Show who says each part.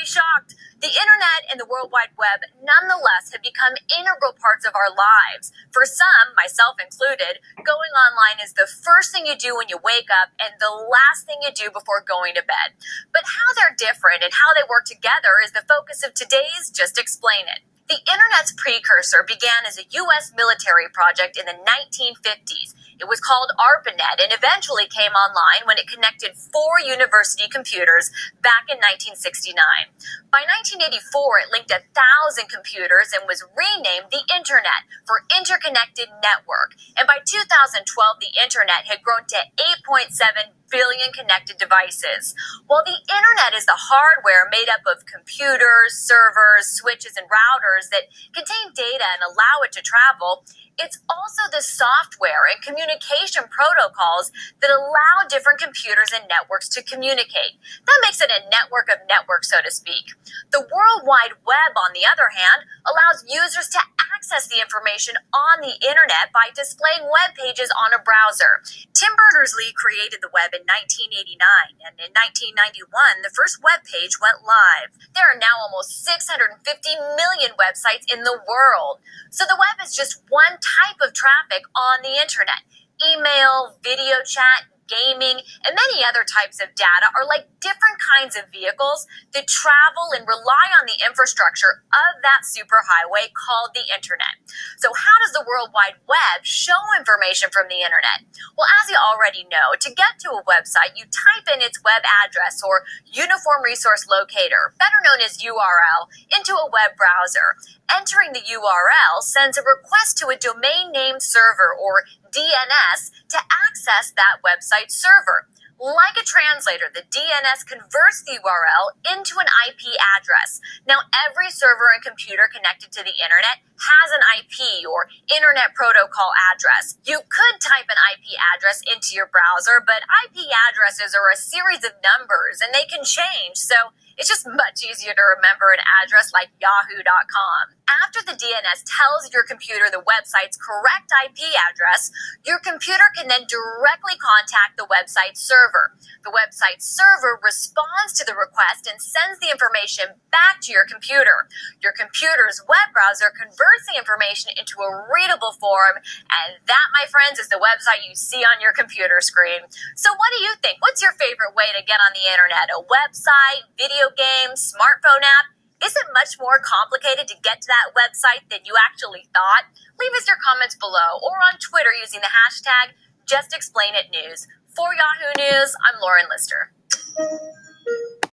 Speaker 1: Shocked. The internet and the World Wide Web nonetheless have become integral parts of our lives. For some, myself included, going online is the first thing you do when you wake up and the last thing you do before going to bed. But how they're different and how they work together is the focus of today's Just Explain It. The internet's precursor began as a U.S. military project in the 1950s. It was called ARPANET and eventually came online when it connected 4 university computers back in 1969. By 1984, it linked 1,000 computers and was renamed the Internet for Interconnected Network. And by 2012, the Internet had grown to 8.7 billion connected devices. While the internet is the hardware made up of computers, servers, switches, and routers that contain data and allow it to travel, it's also the software and communication protocols that allow different computers and networks to communicate. That makes it a network of networks, so to speak. The World Wide Web, on the other hand, allows users to access the information on the internet by displaying web pages on a browser. Tim Berners-Lee created the web in 1989, and in 1991, the first web page went live. There are now almost 650 million websites in the world. So the web is just one type of traffic on the internet. Email, video chat, gaming, and many other types of data are like different kinds of vehicles that travel and rely on the infrastructure of that superhighway called the internet. So how does the World Wide Web show information from the internet? Well, as you already know, to get to a website, you type in its web address or Uniform Resource Locator, better known as URL, into a web browser. Entering the URL sends a request to a domain name server or DNS to access that website server. Like a translator, the DNS converts the URL into an IP address. Now, every server and computer connected to the internet has an IP or Internet Protocol address. You could type an IP address into your browser, but IP addresses are a series of numbers and they can change, so it's just much easier to remember an address like yahoo.com. After the DNS tells your computer the website's correct IP address, your computer can then directly contact the website server. The website server responds to the request and sends the information back to your computer. Your computer's web browser converts the information into a readable form, and that, my friends, is the website you see on your computer screen. So what do you think? What's your favorite way to get on the internet? A website, video game, smartphone app? Is it much more complicated to get to that website than you actually thought? Leave us your comments below or on Twitter using the hashtag JustExplainItNews. For Yahoo News, I'm Lauren Lister.